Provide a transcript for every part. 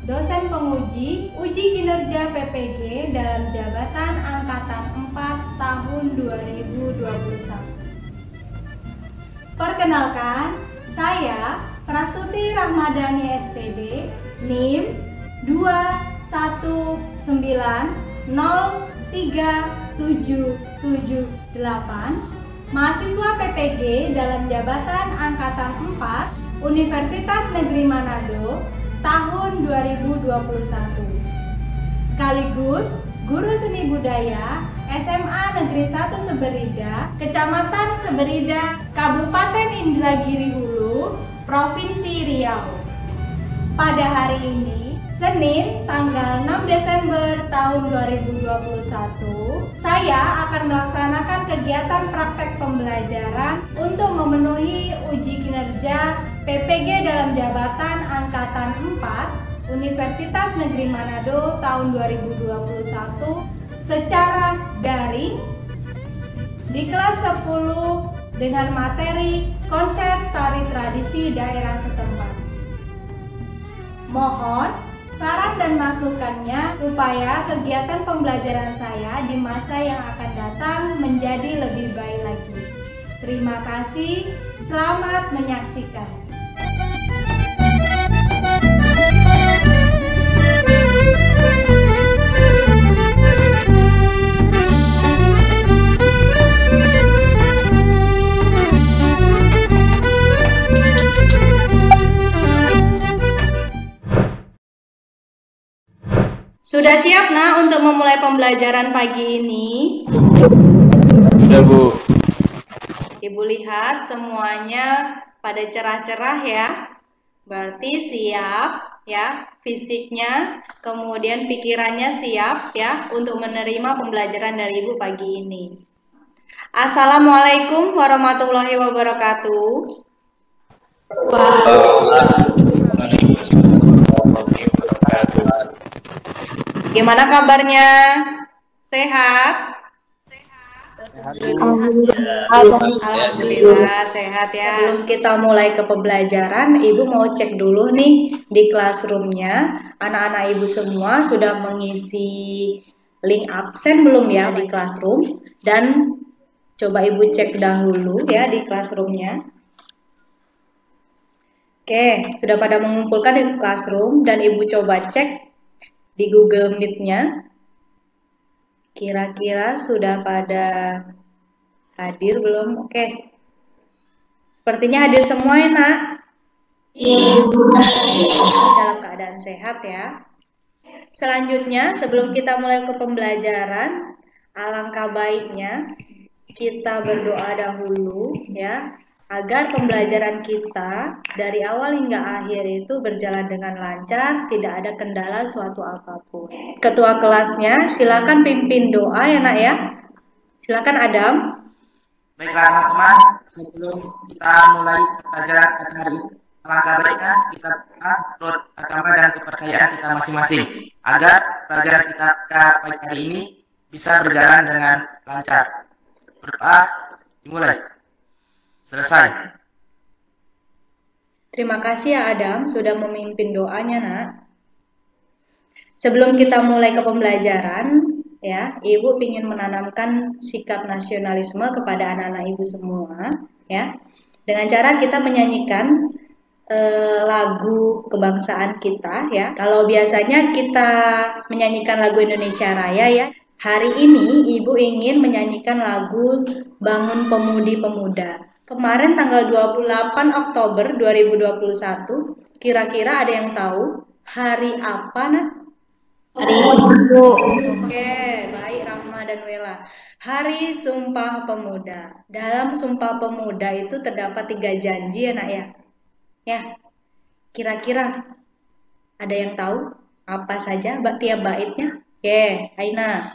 dosen penguji uji kinerja PPG dalam jabatan Angkatan 4 tahun 2021. Perkenalkan, saya Prastuti Rahmadani SPD, NIM 219037778, mahasiswa PPG dalam jabatan Angkatan 4 Universitas Negeri Manado tahun 2021. Sekaligus guru seni budaya SMA Negeri 1 Seberida, Kecamatan Seberida, Kabupaten Indragiri Hulu, Provinsi Riau. Pada hari ini, Senin tanggal 6 Desember tahun 2021, saya akan melaksanakan kegiatan praktek pembelajaran untuk memenuhi uji kinerja PPG dalam jabatan Angkatan 4 Universitas Negeri Manado tahun 2021 secara daring di kelas 10 dengan materi konsep tari tradisi daerah setempat. Mohon saran dan masukannya supaya kegiatan pembelajaran saya di masa yang akan datang menjadi lebih baik lagi. Terima kasih, selamat menyaksikan. Sudah siap, Nak, untuk memulai pembelajaran pagi ini? Sudah, Bu. Ibu lihat semuanya pada cerah-cerah ya. Berarti siap ya fisiknya, kemudian pikirannya siap ya untuk menerima pembelajaran dari Ibu pagi ini. Assalamualaikum warahmatullahi wabarakatuh. Gimana kabarnya? Sehat? Alhamdulillah sehat ya. Sebelum kita mulai ke pembelajaran, Ibu mau cek dulu nih di classroomnya. Anak-anak Ibu semua sudah mengisi link absen belum ya di classroom? Dan coba Ibu cek dahulu ya di classroomnya. Oke, sudah pada mengumpulkan di classroom dan Ibu coba cek di Google Meet-nya. Kira-kira sudah pada hadir belum? Oke. Sepertinya hadir semua ya, Nak? Iya. Dalam keadaan sehat ya. Selanjutnya, sebelum kita mulai ke pembelajaran, alangkah baiknya kita berdoa dahulu ya, agar pembelajaran kita dari awal hingga akhir itu berjalan dengan lancar, tidak ada kendala suatu apapun. Ketua kelasnya silakan pimpin doa ya, Nak ya. Silakan Adam. Baiklah teman-teman, sebelum kita mulai pelajaran pada hari ini, alangkah baiknya kita menurut agama dan kepercayaan kita masing-masing agar pelajaran kita pada pagi hari ini bisa berjalan dengan lancar. Berdoa dimulai. Selesai. Terima kasih ya Adam sudah memimpin doanya, Nak. Sebelum kita mulai ke pembelajaran, ya, Ibu ingin menanamkan sikap nasionalisme kepada anak-anak Ibu semua, ya. Dengan cara kita menyanyikan lagu kebangsaan kita, ya. Kalau biasanya kita menyanyikan lagu Indonesia Raya, ya. Hari ini Ibu ingin menyanyikan lagu Bangun Pemudi Pemuda. Kemarin tanggal 28 Oktober 2021, kira-kira ada yang tahu hari apa, Nak? Hari Ibu. Oke, baik Rahma dan Wela. Hari Sumpah Pemuda. Dalam Sumpah Pemuda itu terdapat 3 janji ya, Nak ya? Ya, kira-kira ada yang tahu apa saja tiap baitnya? Oke, Aina.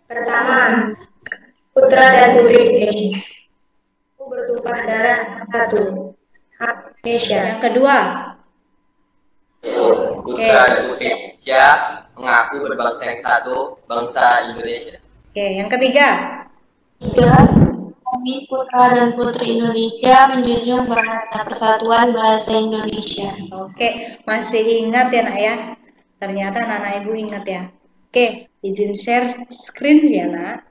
Pertama, putra dan putri Indonesia bertumpah darah satu, hak Indonesia. Yang kedua, Putra dan putri Indonesia mengaku berbangsa yang satu, bangsa Indonesia. Oke, yang ketiga, Tiga, Kami putra dan putri Indonesia menjunjung Bahasa Persatuan Bahasa Indonesia. Oke, masih ingat ya nak ya? Ternyata anak-anak ibu ingat ya. Oke, izin share screen ya nak.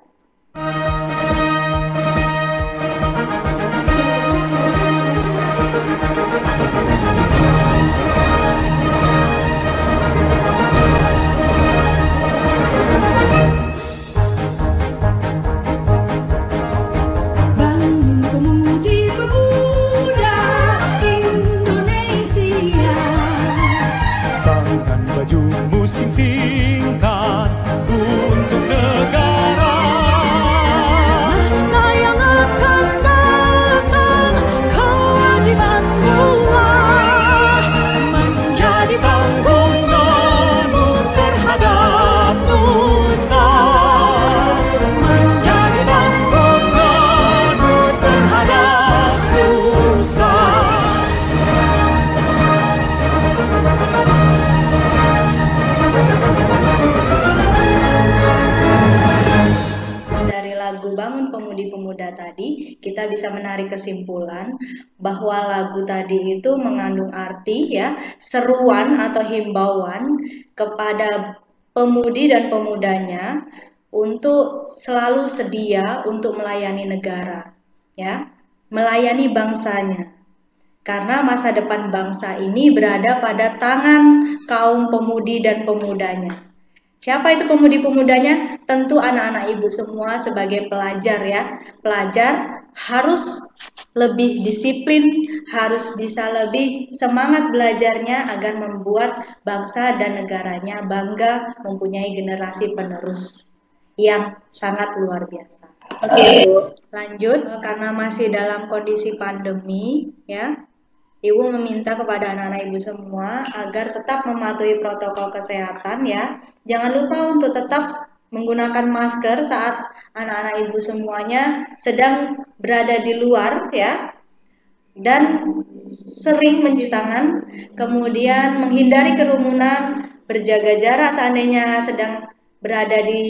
Bangun pemudi-pemuda Indonesia, Tangan baju musim singkat untuk negara. masa yang akan datang kewajiban pula menjadi Tanggunganmu terhadap nusa, menjadi tanggunganmu terhadap nusa. Dari lagu Bangun Pemudi-Pemuda tadi, kita bisa menarik kesimpulan bahwa lagu tadi itu mengandung arti ya, seruan atau himbauan kepada pemudi dan pemudanya untuk selalu sedia untuk melayani negara, ya, melayani bangsanya. Karena masa depan bangsa ini berada pada tangan kaum pemudi dan pemudanya. Siapa itu pemudi-pemudanya? Tentu anak-anak ibu semua sebagai pelajar ya. Pelajar harus lebih disiplin, harus bisa lebih semangat belajarnya agar membuat bangsa dan negaranya bangga mempunyai generasi penerus yang sangat luar biasa. Oke, lanjut karena masih dalam kondisi pandemi ya. Ibu meminta kepada anak-anak ibu semua agar tetap mematuhi protokol kesehatan ya. Jangan lupa untuk tetap menggunakan masker saat anak-anak ibu semuanya sedang berada di luar ya. Dan sering mencuci tangan, kemudian menghindari kerumunan, berjaga jarak seandainya sedang berada di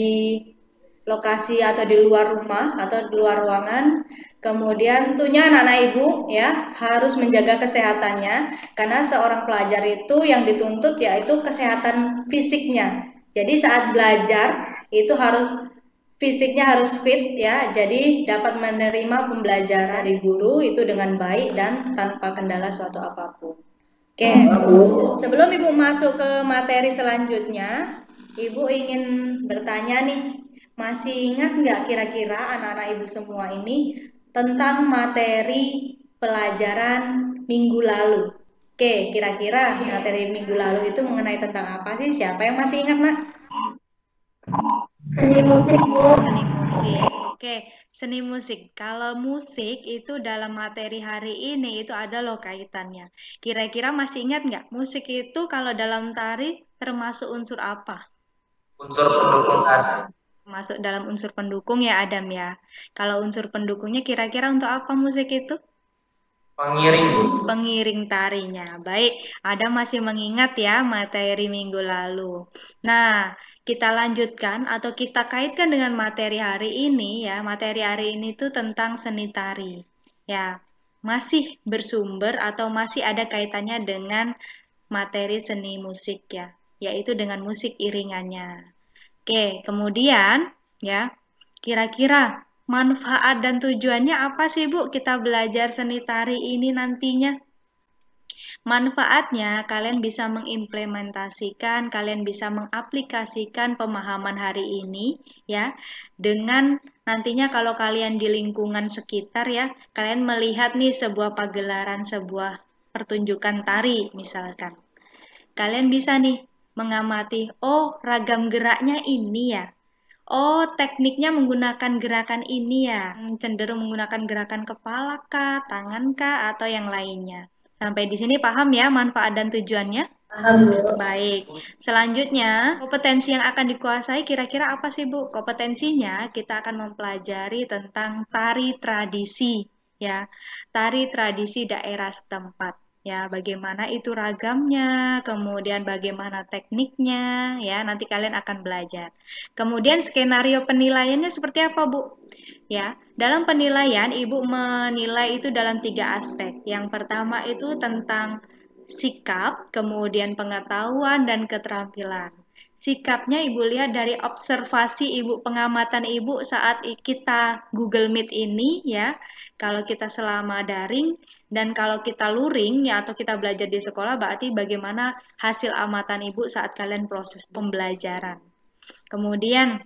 lokasi atau di luar rumah atau di luar ruangan. Kemudian tentunya anak-anak ibu ya harus menjaga kesehatannya karena seorang pelajar itu yang dituntut yaitu kesehatan fisiknya. Jadi saat belajar itu harus fisiknya harus fit ya. Jadi dapat menerima pembelajaran dari guru itu dengan baik dan tanpa kendala suatu apapun. Oke, sebelum ibu masuk ke materi selanjutnya, ibu ingin bertanya nih. Masih ingat nggak kira-kira anak-anak ibu semua ini tentang materi pelajaran minggu lalu? Oke, kira-kira materi minggu lalu itu mengenai tentang apa sih? Siapa yang masih ingat, nak? Seni musik, Bu. Seni musik. Oke, seni musik. Kalau musik itu dalam materi hari ini itu ada loh kaitannya. Kira-kira masih ingat nggak? Musik itu kalau dalam tari termasuk unsur apa? Unsur pendukung tari. Masuk dalam unsur pendukung ya Adam ya. Kalau unsur pendukungnya kira-kira untuk apa musik itu? Pengiring. Pengiring tarinya. Baik, Adam masih mengingat ya materi minggu lalu. Nah, kita lanjutkan atau kita kaitkan dengan materi hari ini ya. Materi hari ini tuh tentang seni tari. Ya, masih bersumber atau masih ada kaitannya dengan materi seni musik ya, yaitu dengan musik iringannya. Oke, kemudian ya, kira-kira manfaat dan tujuannya apa sih Bu kita belajar seni tari ini nantinya? Manfaatnya kalian bisa mengimplementasikan, kalian bisa mengaplikasikan pemahaman hari ini ya dengan nantinya kalau kalian di lingkungan sekitar ya, kalian melihat nih sebuah pagelaran, sebuah pertunjukan tari misalkan. Kalian bisa nih mengamati, oh ragam geraknya ini ya. Oh tekniknya menggunakan gerakan ini ya. Cenderung menggunakan gerakan kepala kah, tangan kah, atau yang lainnya. Sampai di sini paham ya manfaat dan tujuannya? Paham, Bu. Baik, selanjutnya kompetensi yang akan dikuasai kira-kira apa sih Bu? Kompetensinya kita akan mempelajari tentang tari tradisi ya, tari tradisi daerah setempat. Ya, bagaimana itu ragamnya, kemudian bagaimana tekniknya, ya, nanti kalian akan belajar. Kemudian skenario penilaiannya seperti apa, Bu? Ya, dalam penilaian Ibu menilai itu dalam 3 aspek. Yang pertama itu tentang sikap, kemudian pengetahuan dan keterampilan. Sikapnya Ibu lihat dari observasi Ibu, pengamatan Ibu saat kita Google Meet ini ya. Kalau kita selama daring dan kalau kita luring ya atau kita belajar di sekolah, berarti bagaimana hasil amatan Ibu saat kalian proses pembelajaran. Kemudian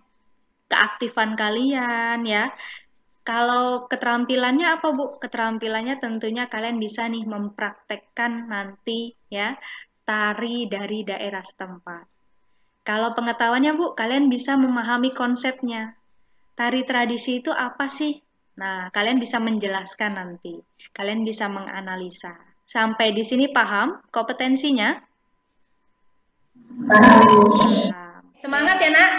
keaktifan kalian ya. Kalau keterampilannya apa Bu? Keterampilannya tentunya kalian bisa nih mempraktekkan nanti ya tari dari daerah setempat. Kalau pengetahuannya Bu, kalian bisa memahami konsepnya. Tari tradisi itu apa sih? Nah, kalian bisa menjelaskan nanti. Kalian bisa menganalisa. Sampai di sini paham kompetensinya? Paham. Semangat ya, Nak?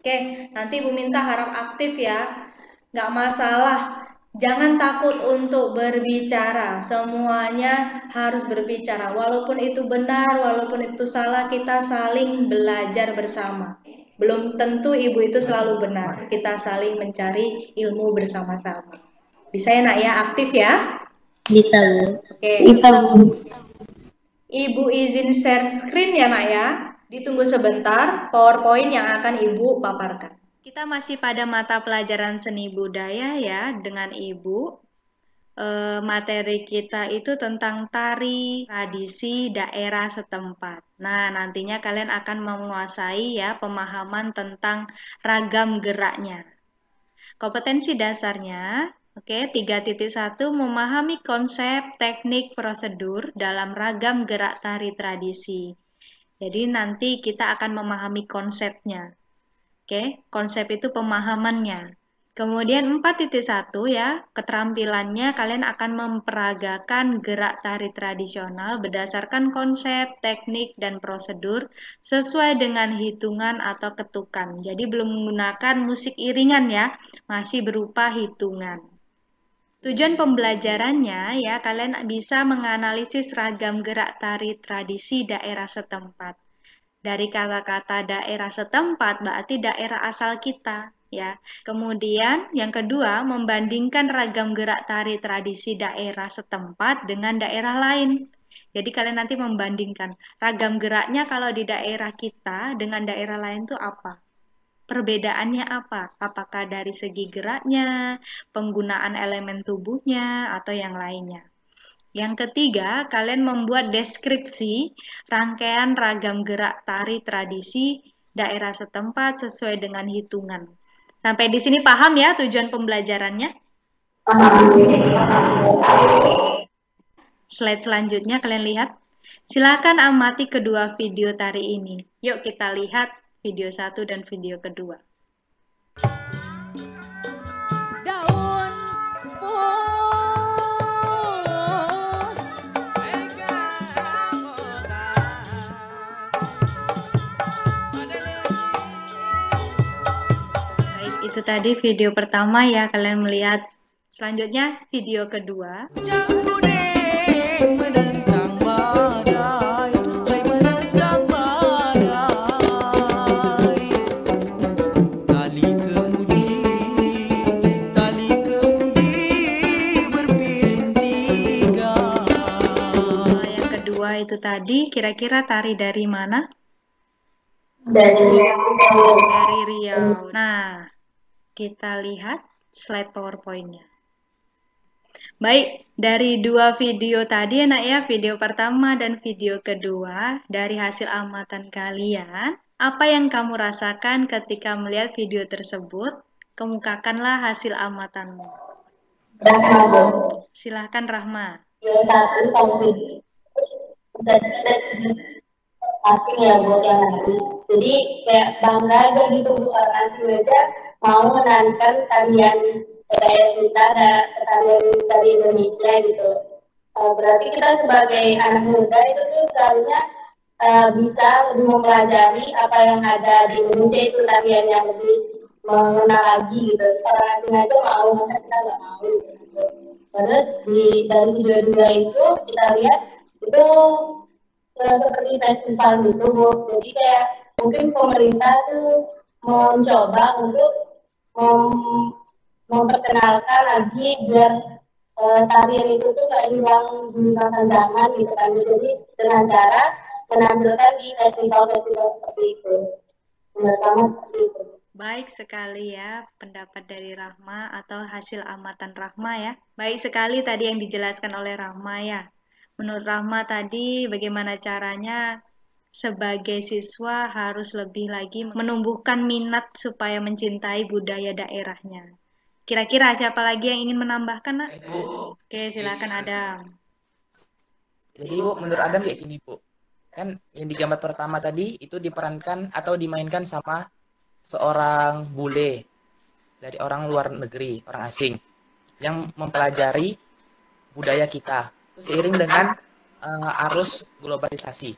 Oke, nanti Ibu minta harap aktif ya. Nggak masalah. Jangan takut untuk berbicara. Semuanya harus berbicara. Walaupun itu benar, walaupun itu salah, kita saling belajar bersama. Belum tentu Ibu itu selalu benar. Kita saling mencari ilmu bersama-sama. Bisa ya, Nak ya? Aktif ya? Bisa, Bu. Oke. Bisa, Bu. Ibu izin share screen ya, Nak ya. Ditunggu sebentar PowerPoint yang akan Ibu paparkan. Kita masih pada mata pelajaran seni budaya ya dengan Ibu. Materi kita itu tentang tari tradisi daerah setempat. Nah, nantinya kalian akan menguasai ya pemahaman tentang ragam geraknya. Kompetensi dasarnya, oke, 3.1 memahami konsep, teknik, prosedur dalam ragam gerak tari tradisi. Jadi nanti kita akan memahami konsepnya. Oke, konsep itu pemahamannya. Kemudian 4.1 ya, keterampilannya kalian akan memperagakan gerak tari tradisional berdasarkan konsep, teknik, dan prosedur sesuai dengan hitungan atau ketukan. Jadi belum menggunakan musik iringan ya, masih berupa hitungan. Tujuan pembelajarannya ya, kalian bisa menganalisis ragam gerak tari tradisi daerah setempat. Dari kata-kata daerah setempat berarti daerah asal kita ya. Kemudian yang kedua, membandingkan ragam gerak tari tradisi daerah setempat dengan daerah lain. Jadi kalian nanti membandingkan ragam geraknya kalau di daerah kita dengan daerah lain itu apa? Perbedaannya apa? Apakah dari segi geraknya, penggunaan elemen tubuhnya, atau yang lainnya? Yang ketiga, kalian membuat deskripsi rangkaian ragam gerak tari tradisi daerah setempat sesuai dengan hitungan. Sampai di sini paham ya tujuan pembelajarannya? Slide selanjutnya kalian lihat. Silakan amati kedua video tari ini. Yuk kita lihat video 1 dan video kedua. Itu tadi video pertama ya, kalian melihat. Selanjutnya video kedua. Yang kedua itu tadi, kira-kira tari dari mana? Dari Riau. Nah, kita lihat slide PowerPoint-nya. Baik, dari dua video tadi enak ya, video pertama dan video kedua, dari hasil amatan kalian, apa yang kamu rasakan ketika melihat video tersebut? Kemukakanlah hasil amatanmu. Rahma. Silahkan Rahma. Video 1 sampai pasti ya buat yang nanti. Jadi kayak bangga aja gitu Bu, asli aja mau menanamkan tarian daerah kita, tarian dari Indonesia gitu. Berarti kita sebagai anak muda itu tuh seharusnya bisa lebih mempelajari apa yang ada di Indonesia, itu tarian yang lebih mengenal lagi gitu. Orang asing aja mau, masa kita nggak mau gitu. Terus dari video dua itu kita lihat itu seperti festival gitu Bu. Jadi kayak mungkin pemerintah tuh mencoba untuk memperkenalkan lagi biar tarian itu tuh nggak hilang di makan zaman gitu kan. Jadi dengan cara menampilkan di festival-festival seperti itu. Menurut kamu seperti itu. Baik sekali ya pendapat dari Rahma atau hasil amatan Rahma ya. Baik sekali tadi yang dijelaskan oleh Rahma ya. Menurut Rahma tadi bagaimana caranya sebagai siswa harus lebih lagi menumbuhkan minat supaya mencintai budaya daerahnya. Kira-kira siapa lagi yang ingin menambahkan, Nak? Bu. Oke, silakan Adam. Jadi Bu, menurut Adam kayak gini Bu. Kan yang di gambar pertama tadi itu diperankan atau dimainkan sama seorang bule dari orang luar negeri, orang asing yang mempelajari budaya kita seiring dengan arus globalisasi.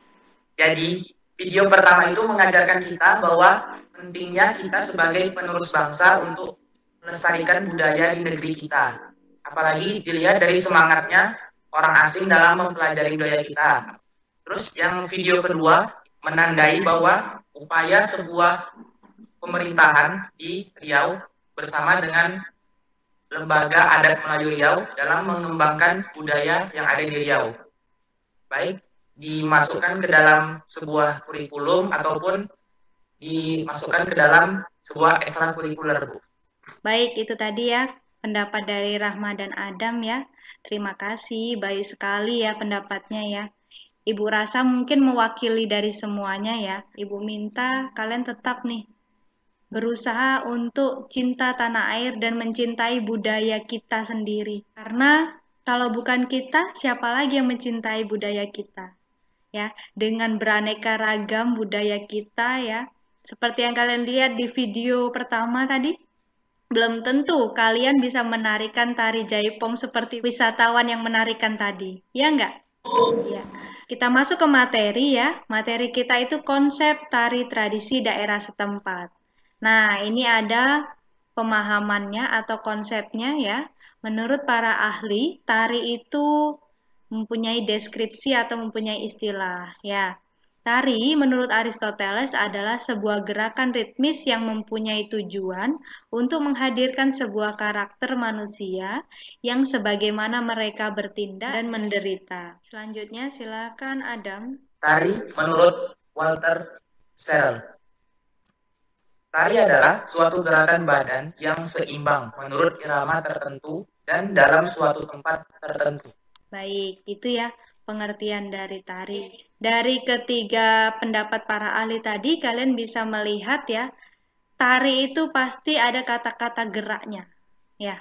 Jadi video pertama itu mengajarkan kita bahwa pentingnya kita sebagai penerus bangsa untuk melestarikan budaya di negeri kita. Apalagi dilihat dari semangatnya orang asing dalam mempelajari budaya kita. Terus yang video kedua menandai bahwa upaya sebuah pemerintahan di Riau bersama dengan Lembaga Adat Melayu Riau dalam mengembangkan budaya yang ada di Riau. Baik dimasukkan ke dalam sebuah kurikulum ataupun dimasukkan ke dalam sebuah ekstrakurikuler, Bu. Baik, itu tadi ya pendapat dari Rahma dan Adam ya. Terima kasih, baik sekali ya pendapatnya ya. Ibu rasa mungkin mewakili dari semuanya ya. Ibu minta kalian tetap nih berusaha untuk cinta tanah air dan mencintai budaya kita sendiri. Karena kalau bukan kita, siapa lagi yang mencintai budaya kita? Ya, dengan beraneka ragam budaya kita ya. Seperti yang kalian lihat di video pertama tadi, belum tentu kalian bisa menarikan tari jaipong seperti wisatawan yang menarikan tadi. Ya enggak? Ya. Kita masuk ke materi ya. Materi kita itu konsep tari tradisi daerah setempat. Nah, ini ada pemahamannya atau konsepnya ya. Menurut para ahli, tari itu mempunyai deskripsi atau mempunyai istilah ya. Tari menurut Aristoteles adalah sebuah gerakan ritmis yang mempunyai tujuan untuk menghadirkan sebuah karakter manusia yang sebagaimana mereka bertindak dan menderita. Selanjutnya silakan Adam. Tari menurut Walter Serrell. Tari adalah suatu gerakan badan yang seimbang menurut irama tertentu dan dalam suatu tempat tertentu. Baik, itu ya pengertian dari tari. Dari ketiga pendapat para ahli tadi, kalian bisa melihat ya, tari itu pasti ada kata-kata geraknya. Ya.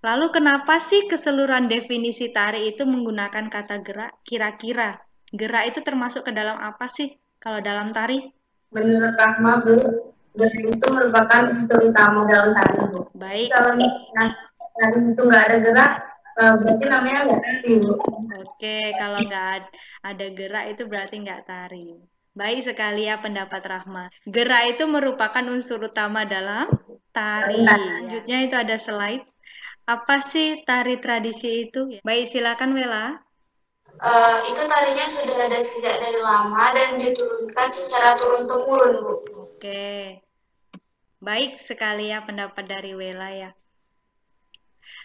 Lalu kenapa sih keseluruhan definisi tari itu menggunakan kata gerak? Kira-kira gerak itu termasuk ke dalam apa sih kalau dalam tari? Menurut Rahma, Bu, gerak itu merupakan unsur utama dalam tari, Bu. Baik. Kalau tari itu nggak ada gerak, berarti namanya nggak tari, Bu. Oke, kalau nggak ada gerak itu berarti nggak tari. Baik sekali ya pendapat Rahma. Gerak itu merupakan unsur utama dalam tari. Selanjutnya itu ada slide. Apa sih tari tradisi itu? Baik, silakan Wela. Itu tarinya sudah ada sejak dari lama dan diturunkan secara turun-temurun, Bu. Oke. Baik sekali ya pendapat dari Wela ya.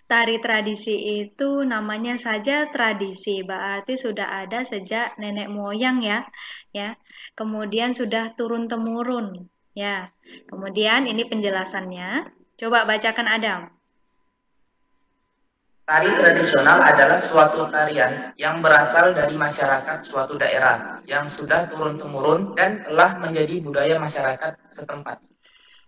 Tari tradisi itu namanya saja tradisi, berarti sudah ada sejak nenek moyang ya. Kemudian sudah turun-temurun ya. Kemudian ini penjelasannya. Coba bacakan Adam. Tari tradisional adalah suatu tarian yang berasal dari masyarakat suatu daerah yang sudah turun-temurun dan telah menjadi budaya masyarakat setempat.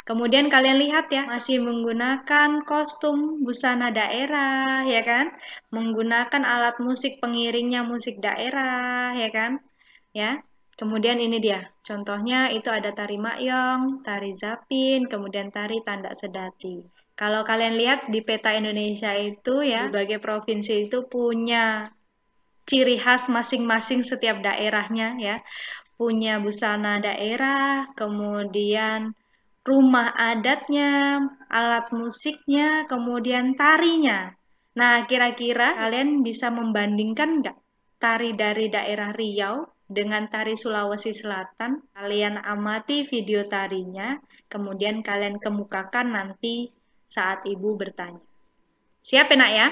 Kemudian kalian lihat ya, masih menggunakan kostum busana daerah, ya kan? Menggunakan alat musik pengiringnya musik daerah, ya kan? Ya. Kemudian ini dia, contohnya itu ada tari makyong, tari zapin, kemudian tari tandak sedati. Kalau kalian lihat di peta Indonesia itu ya, berbagai provinsi itu punya ciri khas masing-masing setiap daerahnya ya. Punya busana daerah, kemudian rumah adatnya, alat musiknya, kemudian tarinya. Nah, kira-kira kalian bisa membandingkan nggak tari dari daerah Riau dengan tari Sulawesi Selatan. Kalian amati video tarinya, kemudian kalian kemukakan nanti saat Ibu bertanya. Siap ya, Nak ya?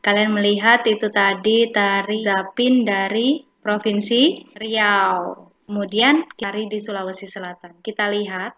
Kalian melihat itu tadi tari Zapin dari Provinsi Riau. Kemudian tari di Sulawesi Selatan. Kita lihat.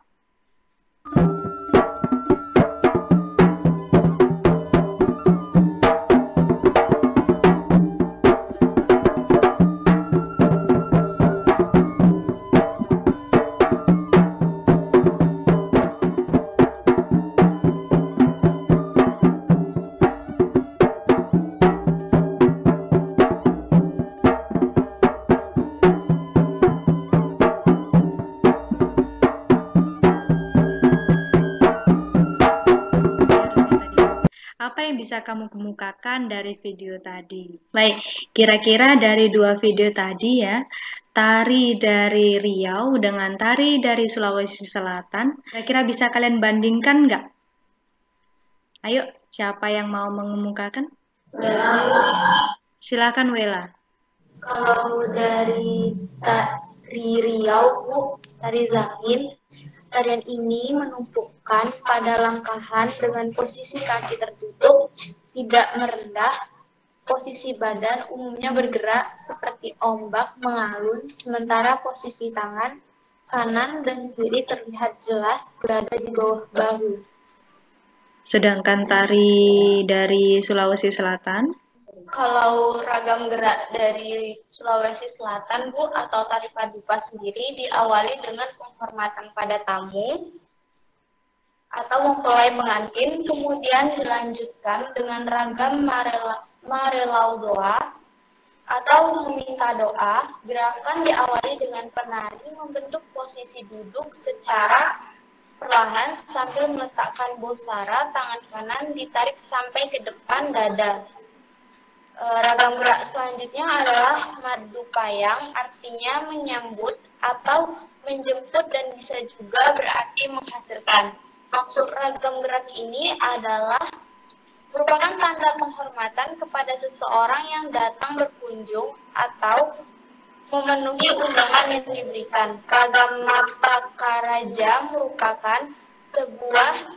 Apa yang bisa kamu kemukakan dari video tadi? Baik, kira-kira dari dua video tadi ya, tari dari Riau dengan tari dari Sulawesi Selatan, kira-kira bisa kalian bandingkan nggak? Ayo, siapa yang mau mengemukakan? Silakan Wela. Kalau dari tari Riau, Bu, tari Zapin, tarian ini menumpukan pada langkahan dengan posisi kaki tertutup, tidak merendah, posisi badan umumnya bergerak seperti ombak mengalun, sementara posisi tangan kanan dan kiri terlihat jelas berada di bawah bahu. Sedangkan tari dari Sulawesi Selatan, Kalau ragam gerak dari Sulawesi Selatan, Bu, atau tari padupa sendiri diawali dengan penghormatan pada tamu atau mempelai pengantin, kemudian dilanjutkan dengan ragam marelau doa atau meminta doa. Gerakan diawali dengan penari membentuk posisi duduk secara perlahan sambil meletakkan bosara, tangan kanan ditarik sampai ke depan dada. Ragam gerak selanjutnya adalah madu payang, artinya menyambut atau menjemput dan bisa juga berarti menghasilkan. Maksud ragam gerak ini adalah merupakan tanda penghormatan kepada seseorang yang datang berkunjung atau memenuhi undangan yang diberikan. Ragam mata karaja merupakan sebuah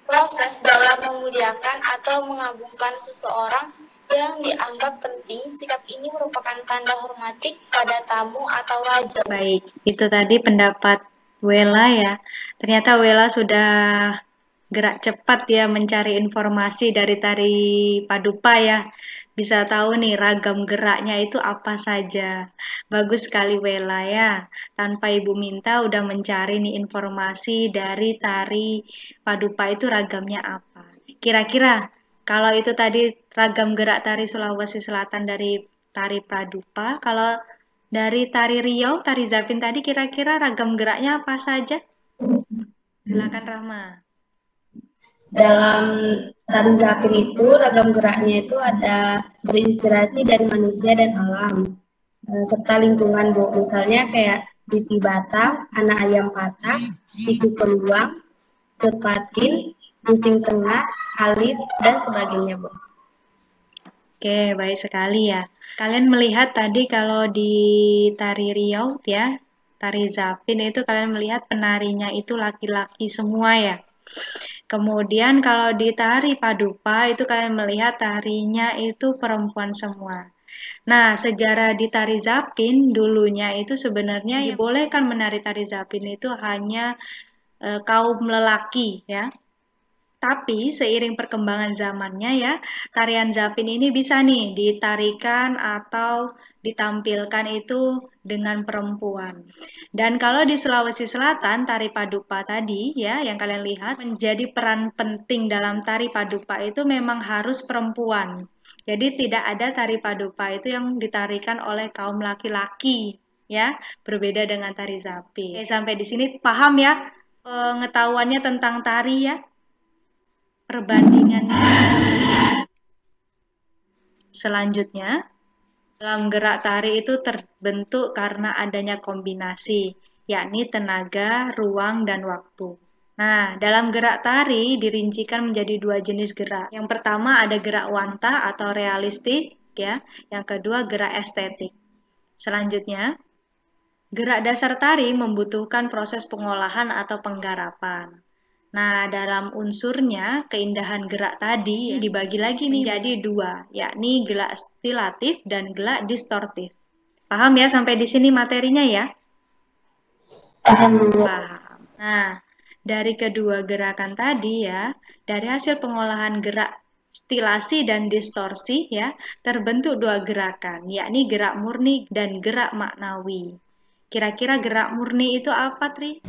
proses dalam memuliakan atau mengagungkan seseorang yang dianggap penting. Sikap ini merupakan tanda hormati pada tamu atau raja. baik, itu tadi pendapat Wela ya. Ternyata Wela sudah gerak cepat ya mencari informasi dari tari padupa ya. Bisa tahu nih ragam geraknya itu apa saja. Bagus sekali Wela ya. Tanpa Ibu minta udah mencari nih informasi dari tari padupa itu ragamnya apa. Kira-kira kalau itu tadi ragam gerak tari Sulawesi Selatan dari tari padupa, kalau dari tari Riau, tari Zapin tadi kira-kira ragam geraknya apa saja? Silakan Rahma. Dalam tari Zapin itu, ragam geraknya itu ada berinspirasi dari manusia dan alam, serta lingkungan, Bu. Misalnya kayak titi batang, anak ayam patah, tiku peluang, sepatin, pusing tengah, alif, dan sebagainya, Bu. Oke, baik sekali ya. Kalian melihat tadi kalau di tari Riau ya, tari Zapin itu kalian melihat penarinya itu laki-laki semua ya. Kemudian kalau di tari padupa itu kalian melihat tarinya itu perempuan semua. Nah, sejarah di tari Zapin dulunya itu sebenarnya dibolehkan menari tari Zapin itu hanya kaum lelaki ya. Tapi seiring perkembangan zamannya ya, tarian Zapin ini bisa nih ditarikan atau ditampilkan itu dengan perempuan. Dan kalau di Sulawesi Selatan, tari padupa tadi ya, yang kalian lihat menjadi peran penting dalam tari padupa itu memang harus perempuan. Jadi tidak ada tari padupa itu yang ditarikan oleh kaum laki-laki, ya, berbeda dengan tari zapin. Oke, sampai di sini paham ya pengetahuannya tentang tari ya, perbandingannya. Selanjutnya, dalam gerak tari itu terbentuk karena adanya kombinasi, yakni tenaga, ruang, dan waktu. Nah, dalam gerak tari dirincikan menjadi dua jenis gerak. Yang pertama ada gerak wanta atau realistik, ya. Yang kedua gerak estetik. Selanjutnya, gerak dasar tari membutuhkan proses pengolahan atau penggarapan. Nah, dalam unsurnya, keindahan gerak tadi dibagi lagi nih menjadi dua, yakni gerak stilatif dan gerak distortif. Paham ya sampai di sini materinya ya? Paham. Nah, dari kedua gerakan tadi ya, dari hasil pengolahan gerak stilasi dan distorsi ya, terbentuk dua gerakan, yakni gerak murni dan gerak maknawi. Kira-kira gerak murni itu apa, Tri?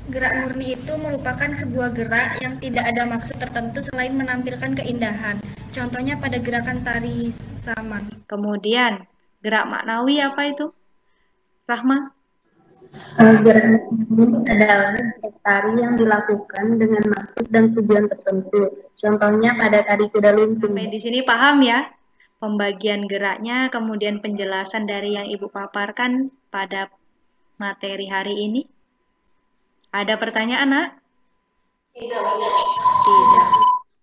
Gerak murni itu merupakan sebuah gerak yang tidak ada maksud tertentu selain menampilkan keindahan. Contohnya pada gerakan tari saman. Kemudian, gerak maknawi apa itu? Rahma? Gerak ini adalah tari yang dilakukan dengan maksud dan tujuan tertentu. Contohnya pada tari kuda lumping. Sampai di sini paham ya? Pembagian geraknya, kemudian penjelasan dari yang Ibu paparkan pada materi hari ini. Ada pertanyaan, Nak? Tidak. Tidak.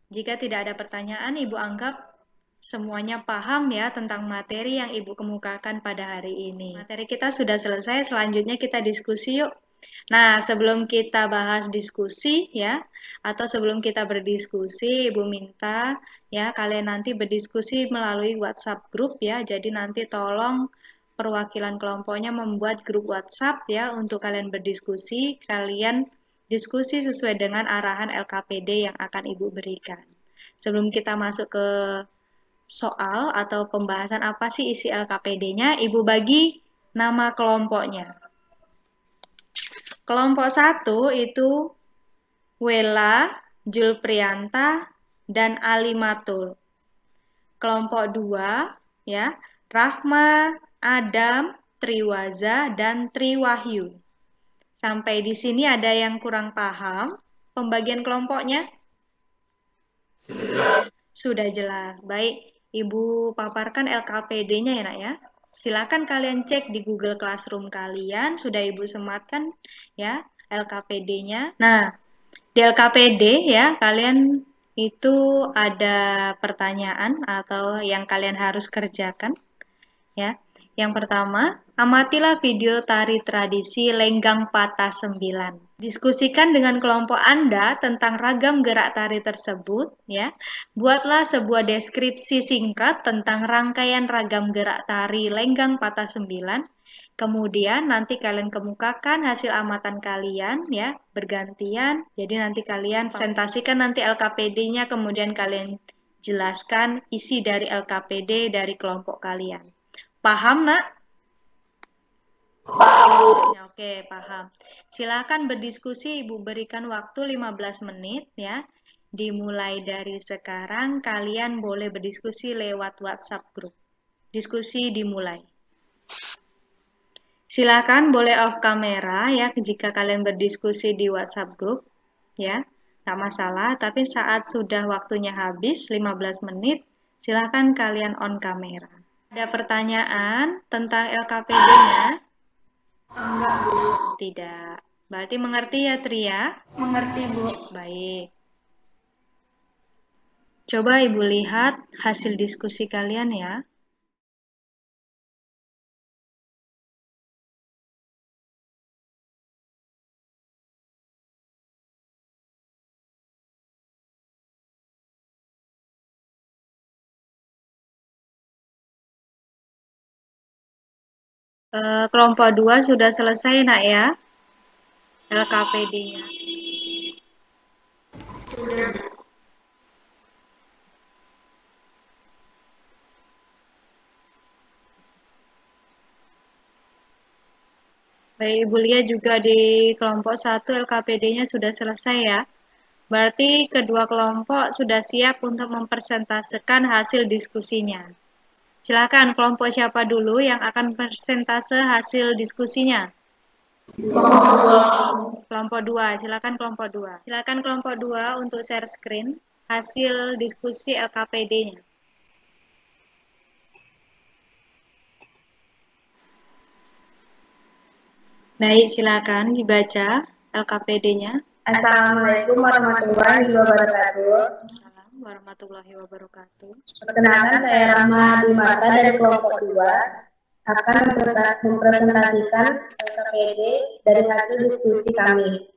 Jika tidak ada pertanyaan, Ibu anggap semuanya paham ya tentang materi yang Ibu kemukakan pada hari ini. Materi kita sudah selesai, selanjutnya kita diskusi yuk. Nah, sebelum kita bahas diskusi ya, atau sebelum kita berdiskusi, Ibu minta ya kalian nanti berdiskusi melalui WhatsApp grup ya. Jadi nanti tolong perwakilan kelompoknya membuat grup WhatsApp ya untuk kalian berdiskusi, kalian diskusi sesuai dengan arahan LKPD yang akan Ibu berikan. Sebelum kita masuk ke soal atau pembahasan apa sih isi LKPD-nya, Ibu bagi nama kelompoknya. Kelompok 1 itu Wela, Julprianta, dan Alimatul. Kelompok 2 ya, Rahma, Adam, Triwaza, dan Triwahyu. Sampai di sini ada yang kurang paham pembagian kelompoknya? Sudah jelas. Baik, Ibu paparkan LKPD-nya ya, Nak ya. Silakan kalian cek di Google Classroom kalian, sudah Ibu sematkan ya LKPD-nya. Nah, di LKPD ya, kalian itu ada pertanyaan atau yang kalian harus kerjakan ya. Yang pertama, amatilah video tari tradisi Lenggang Patah 9. Diskusikan dengan kelompok Anda tentang ragam gerak tari tersebut ya. Buatlah sebuah deskripsi singkat tentang rangkaian ragam gerak tari Lenggang Patah 9. Kemudian nanti kalian kemukakan hasil amatan kalian ya, bergantian. Jadi nanti kalian presentasikan nanti LKPD-nya, kemudian kalian jelaskan isi dari LKPD dari kelompok kalian. Paham, Nak? Paham. Oke, paham. Silakan berdiskusi, Ibu berikan waktu 15 menit ya. Dimulai dari sekarang, kalian boleh berdiskusi lewat WhatsApp group. Diskusi dimulai. Silakan boleh off kamera ya jika kalian berdiskusi di WhatsApp group ya. Nggak masalah, tapi saat sudah waktunya habis 15 menit, silakan kalian on kamera. Ada pertanyaan tentang LKPD-nya? Enggak, Bu. Tidak. Berarti mengerti ya, Tria? Mengerti, Bu. Baik. Coba Ibu lihat hasil diskusi kalian ya. Kelompok 2 sudah selesai, Nak ya? LKPD-nya. Sudah. Baik, Ibu lihat juga di kelompok 1 LKPD-nya sudah selesai ya. Berarti kedua kelompok sudah siap untuk mempresentasekan hasil diskusinya. Silakan kelompok siapa dulu yang akan persentase hasil diskusinya? Kelompok 2, silakan kelompok 2. Silakan kelompok 2 untuk share screen hasil diskusi LKPD-nya. Baik, silakan dibaca LKPD-nya. Assalamualaikum warahmatullahi wabarakatuh. Assalamualaikum warahmatullahi wabarakatuh. Perkenalkan, saya Rahma Dimata dari kelompok 2 akan mempresentasikan LKPD dari hasil diskusi kami.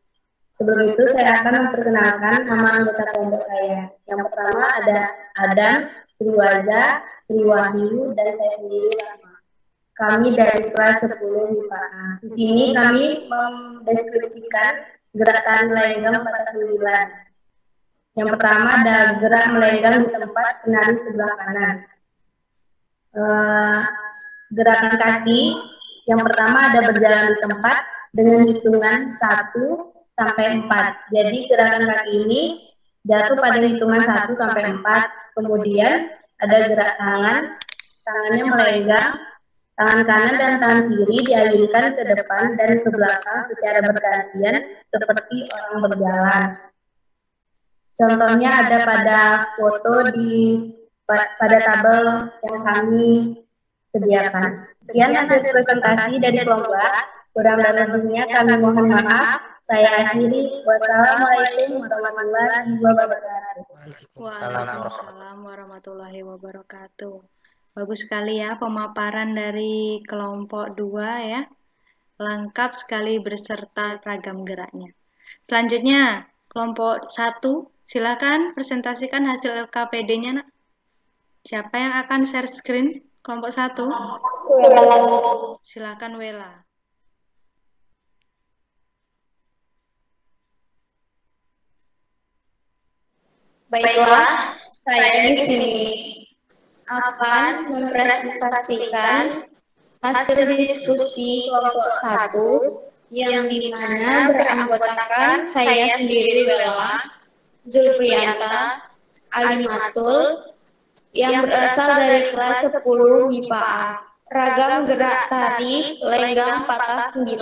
Sebelum itu saya akan memperkenalkan nama anggota kelompok saya. Yang pertama ada Adam, Triwaza, Triwahyu, dan saya sendiri Rahma. Kami dari kelas 10 MIPA A. Di sini kami mendeskripsikan gerak tari lenggang patah 9. Yang pertama ada gerak melenggang di tempat penari sebelah kanan. Gerakan kaki yang pertama ada berjalan di tempat dengan hitungan 1 sampai 4. Jadi gerakan kaki ini jatuh pada hitungan 1 sampai 4. Kemudian ada gerak tangan, tangannya melenggang, tangan kanan dan tangan kiri diayunkan ke depan dan ke belakang secara bergantian seperti orang berjalan. Contohnya ada pada foto pada tabel yang kami sediakan. Sekian hasil presentasi dari kelompok A. Kurang dan lebihnya kami mohon maaf. Saya akhiri. Wassalamualaikum warahmatullahi wabarakatuh. Waalaikumsalam warahmatullahi wabarakatuh. Bagus sekali ya pemaparan dari kelompok 2 ya. Lengkap sekali beserta ragam geraknya. Selanjutnya, kelompok 1, silakan presentasikan hasil LKPD-nya, Nak. Siapa yang akan share screen? Kelompok 1? Silakan Wela. Baiklah, saya di sini akan mempresentasikan hasil diskusi kelompok 1 yang dimana beranggotakan saya sendiri Wela, Zulprianta, Alimatul, yang berasal dari kelas 10 MIPA A. Ragam gerak tari lenggang patah 9.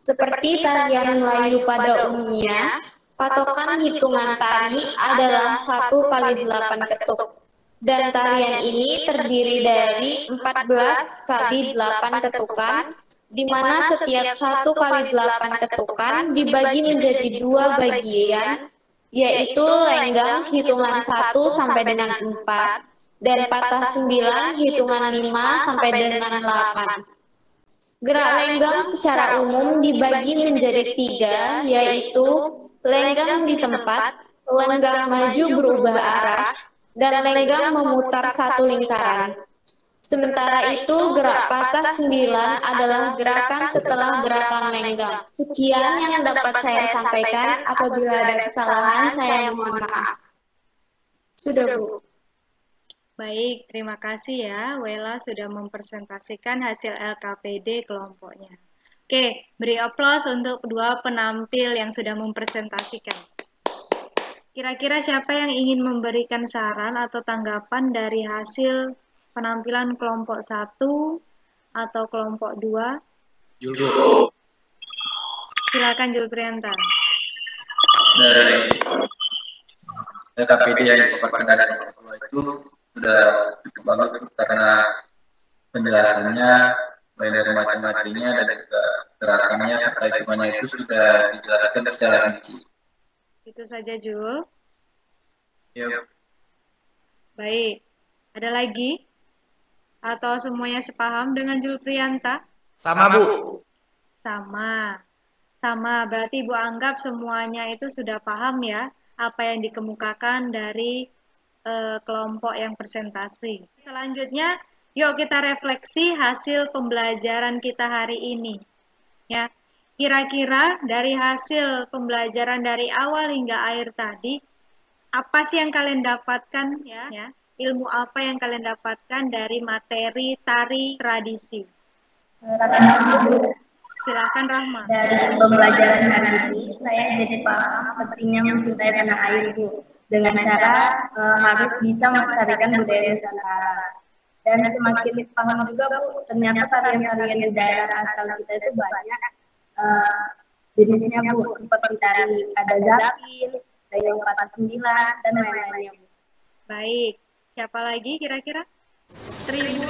Seperti tarian Melayu pada umumnya, patokan hitungan tari adalah 1 kali 8 ketuk. Dan tarian ini terdiri dari 14 kali 8 ketukan, di mana setiap 1 kali 8 ketukan dibagi menjadi 2 bagian, yaitu lenggang hitungan 1 sampai dengan 4, dan patah 9 hitungan 5 sampai dengan 8. Gerak lenggang secara umum dibagi menjadi 3, yaitu lenggang di tempat, lenggang maju berubah arah, dan lenggang memutar satu lingkaran. Sementara itu, gerak patah 9 adalah gerakan setelah gerakan lenggang. Sekian yang dapat saya sampaikan. Apabila ada kesalahan, saya mohon maaf. Sudah, Bu. Baik, terima kasih ya Wela sudah mempresentasikan hasil LKPD kelompoknya. Oke, beri aplaus untuk kedua penampil yang sudah mempresentasikan. Kira-kira siapa yang ingin memberikan saran atau tanggapan dari hasil penampilan kelompok 1 atau kelompok 2? Julbu. Silakan Julprianta. Dari LKPD yang dipaparkan dari kelompok itu sudah cukup bagus karena penjelasannya mulai dari matematikanya dan juga gerakannya serta hitungannya itu sudah dijelaskan secara rinci. Itu saja Jul. Yuk. Baik. Ada lagi? Atau semuanya sepaham dengan Julprianta? Sama, Bu. Sama. Sama, berarti Ibu anggap semuanya itu sudah paham ya apa yang dikemukakan dari kelompok yang presentasi. Selanjutnya, yuk kita refleksi hasil pembelajaran kita hari ini. Ya, kira-kira dari hasil pembelajaran dari awal hingga akhir tadi, apa sih yang kalian dapatkan ya? Ilmu apa yang kalian dapatkan dari materi tari tradisi? Silakan Rahma. Dari pembelajaran hari ini, saya jadi paham pentingnya mencintai tanah air, Bu. Dengan cara harus bisa melestarikan budaya Nusantara. Dan semakin paham juga, Bu, ternyata tarian-tarian di daerah asal kita itu banyak jenisnya, Bu. Seperti tari ada zapin, dayung patah sembilan, dan lain-lainnya, Bu. Baik, siapa lagi kira-kira? Tri, Bu.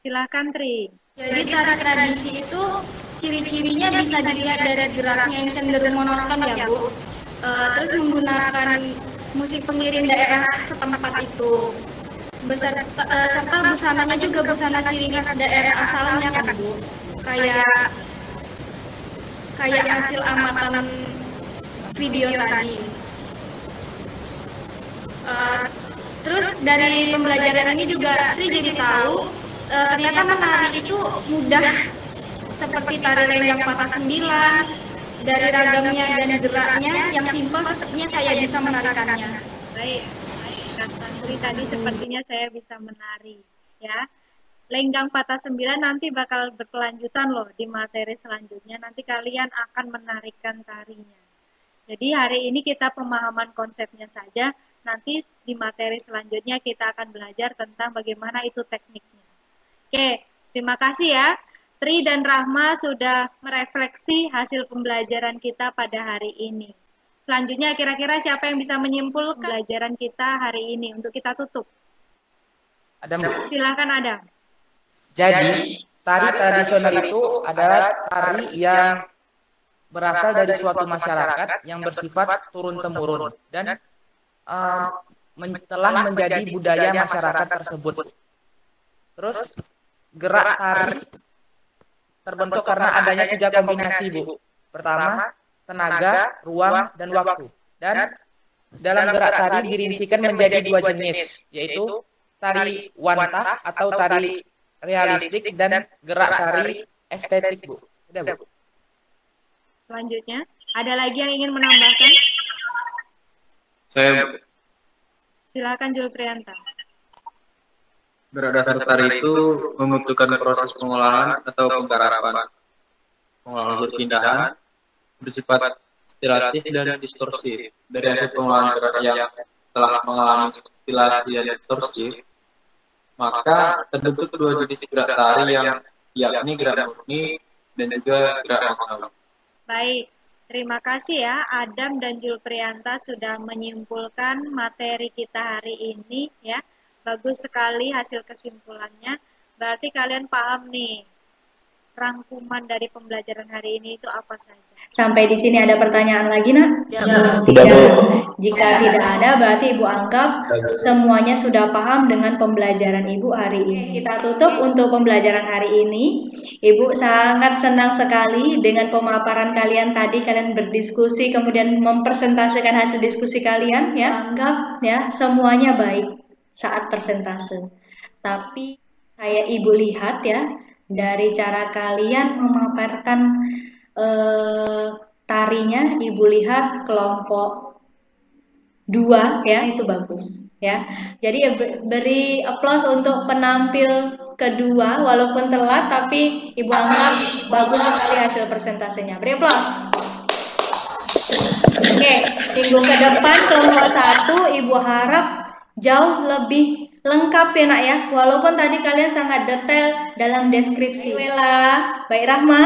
Silakan Tri. Jadi tari tradisi itu ciri-cirinya bisa dilihat dari geraknya yang cenderung monoton ya, Bu. Terus menggunakan musik pengiring daerah setempat itu. Serta busananya juga busana ciri khas daerah asalnya kan, Bu. Kayak hasil amatan video tadi. Terus dari pembelajaran ini juga Tri jadi tahu ternyata menari itu mudah, seperti tari lenggang patah sembilan, dari ragamnya dan geraknya yang simpel sepertinya saya bisa menarikannya. Baik, kata Tri tadi sepertinya saya bisa menari, ya. Lenggang patah sembilan nanti bakal berkelanjutan loh di materi selanjutnya. Nanti kalian akan menarikan tarinya. Jadi hari ini kita pemahaman konsepnya saja. Nanti di materi selanjutnya kita akan belajar tentang bagaimana itu tekniknya. Oke, terima kasih ya. Tri dan Rahma sudah merefleksi hasil pembelajaran kita pada hari ini. Selanjutnya kira-kira siapa yang bisa menyimpulkan pembelajaran kita hari ini untuk kita tutup? Adam, Bu. Silakan Adam. Jadi, tari tradisional itu adalah tari yang berasal dari suatu masyarakat yang bersifat turun-temurun dan telah menjadi budaya masyarakat tersebut. Terus, gerak tari terbentuk karena adanya 3 kombinasi, Bu. Pertama, tenaga, ruang, dan waktu. Dan dalam gerak tari dirincikan menjadi 2 jenis, yaitu tari wantah atau tari realistik dan gerak tari estetik, Bu. Udah, Bu. Selanjutnya, ada lagi yang ingin menambahkan? Saya Silakan Jul Prianta. gerak dasar tari itu membutuhkan proses pengolahan atau penggarapan. Pengolahan berpindahan bersifat stimulatif dan distorsif. Dari hasil pengolahan gerak yang telah mengalami stimulasi dan distorsif, maka terbentuk 2 jenis gerak tari yang yakni gerak murni dan juga gerak manual. Baik, terima kasih ya Adam dan Jul Prianta sudah menyimpulkan materi kita hari ini ya. Bagus sekali hasil kesimpulannya. Berarti kalian paham nih rangkuman dari pembelajaran hari ini itu apa saja. Sampai di sini ada pertanyaan lagi, Nak? Tidak. Jika tidak ada, berarti Ibu anggap semuanya sudah paham dengan pembelajaran Ibu hari ini. Kita tutup untuk pembelajaran hari ini. Ibu sangat senang sekali dengan pemaparan kalian tadi. Kalian berdiskusi, kemudian mempresentasikan hasil diskusi kalian. Ya, anggap ya semuanya baik saat persentase. Tapi saya Ibu lihat ya, dari cara kalian memaparkan tarinya, Ibu lihat kelompok 2 ya, itu bagus ya. Jadi beri aplaus untuk penampil kedua, walaupun telat tapi Ibu anggap bagus sekali hasil presentasinya. Beri aplaus. Oke, minggu ke depan kelompok 1 Ibu harap jauh lebih lengkap ya Nak ya, walaupun tadi kalian sangat detail dalam deskripsi. Baik Rahma.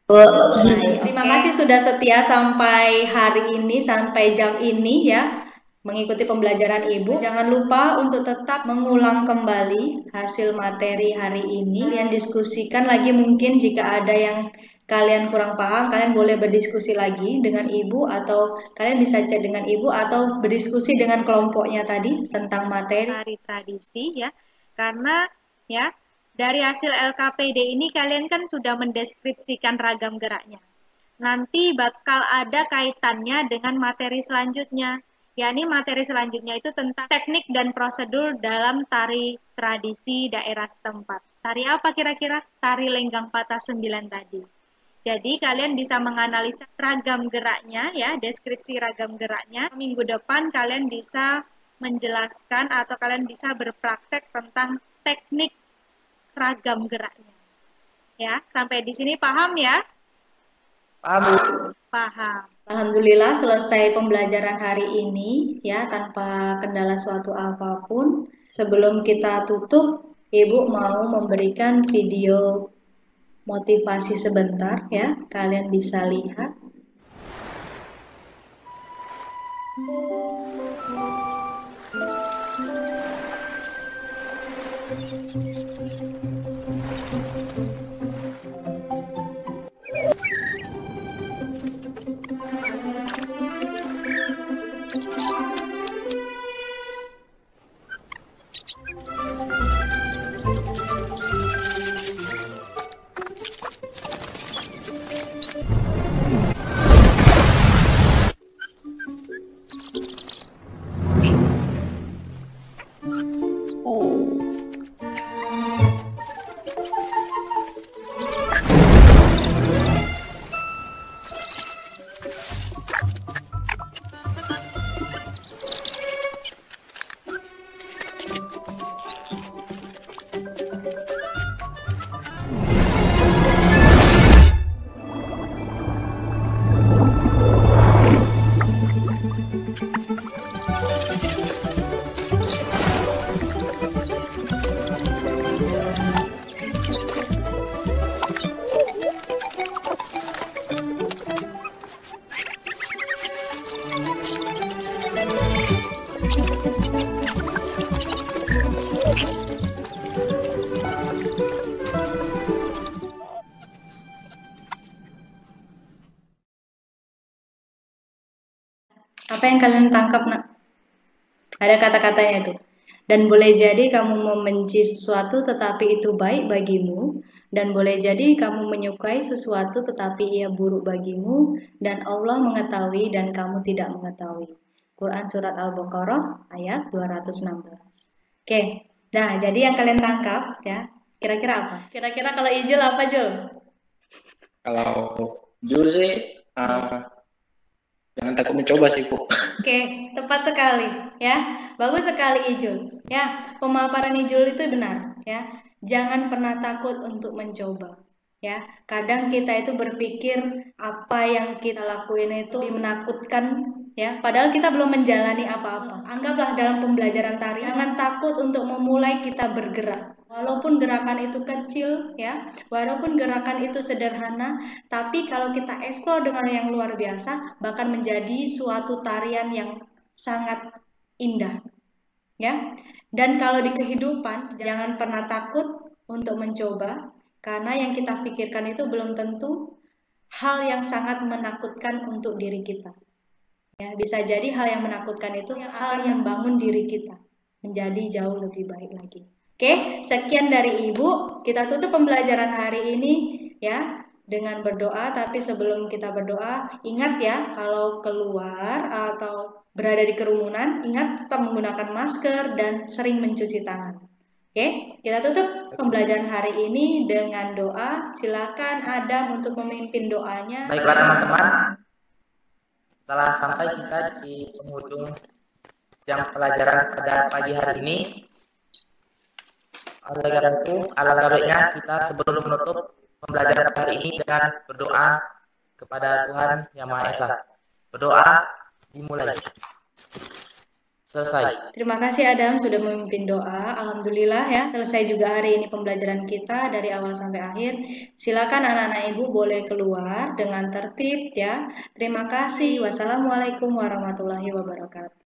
Baik, terima kasih sudah setia sampai hari ini, sampai jam ini ya, mengikuti pembelajaran Ibu. Jangan lupa untuk tetap mengulang kembali hasil materi hari ini. Kalian diskusikan lagi, mungkin jika ada yang kalian kurang paham, kalian boleh berdiskusi lagi dengan Ibu, atau kalian bisa chat dengan Ibu atau berdiskusi dengan kelompoknya tadi tentang materi tari tradisi ya. Karena ya dari hasil LKPD ini kalian kan sudah mendeskripsikan ragam geraknya. Nanti bakal ada kaitannya dengan materi selanjutnya. Yakni materi selanjutnya itu tentang teknik dan prosedur dalam tari tradisi daerah setempat. Tari apa kira-kira? Tari lenggang patah sembilan tadi. Jadi kalian bisa menganalisa ragam geraknya ya, deskripsi ragam geraknya. Minggu depan kalian bisa menjelaskan atau kalian bisa berpraktek tentang teknik ragam geraknya. Ya, sampai di sini paham ya? Paham, Bu? Paham. Alhamdulillah selesai pembelajaran hari ini ya tanpa kendala suatu apapun. Sebelum kita tutup, Ibu mau memberikan video motivasi sebentar ya. Kalian bisa lihat. Apa yang kalian tangkap, nak? Ada kata-katanya itu. Dan boleh jadi kamu membenci sesuatu tetapi itu baik bagimu, dan boleh jadi kamu menyukai sesuatu tetapi ia buruk bagimu, dan Allah mengetahui dan kamu tidak mengetahui. Quran Surat Al-Baqarah ayat 216. Oke, nah jadi yang kalian tangkap ya, kira-kira apa? Kira-kira kalau Ijul apa, Jul? Kalau Jul sih, jangan takut mencoba sih, Bu. Oke, tepat sekali ya. Bagus sekali Ijul. Ya, pemaparan Ijul itu benar ya. Jangan pernah takut untuk mencoba. Ya, kadang kita itu berpikir apa yang kita lakuin itu menakutkan ya, padahal kita belum menjalani apa-apa. Anggaplah dalam pembelajaran tari, jangan takut untuk memulai kita bergerak. Walaupun gerakan itu kecil ya, walaupun gerakan itu sederhana, tapi kalau kita eksplor dengan yang luar biasa, bahkan menjadi suatu tarian yang sangat indah. Ya. Dan kalau di kehidupan, jangan pernah takut untuk mencoba, karena yang kita pikirkan itu belum tentu hal yang sangat menakutkan untuk diri kita. Ya, bisa jadi hal yang menakutkan itu hal yang bangun diri kita menjadi jauh lebih baik lagi. Oke, sekian dari Ibu. Kita tutup pembelajaran hari ini ya dengan berdoa, tapi sebelum kita berdoa, ingat ya kalau keluar atau berada di kerumunan, ingat tetap menggunakan masker dan sering mencuci tangan. Oke, kita tutup pembelajaran hari ini dengan doa. Silakan Adam untuk memimpin doanya. Baiklah teman-teman, setelah sampai kita di penghujung jam pelajaran pada pagi hari ini, oleh karena itu, alangkah baiknya kita sebelum menutup pembelajaran hari ini dengan berdoa kepada Tuhan Yang Maha Esa. Berdoa dimulai. Selesai. Terima kasih Adam sudah memimpin doa. Alhamdulillah ya, selesai juga hari ini pembelajaran kita dari awal sampai akhir. Silakan anak-anak Ibu boleh keluar dengan tertib ya. Terima kasih. Wassalamualaikum warahmatullahi wabarakatuh.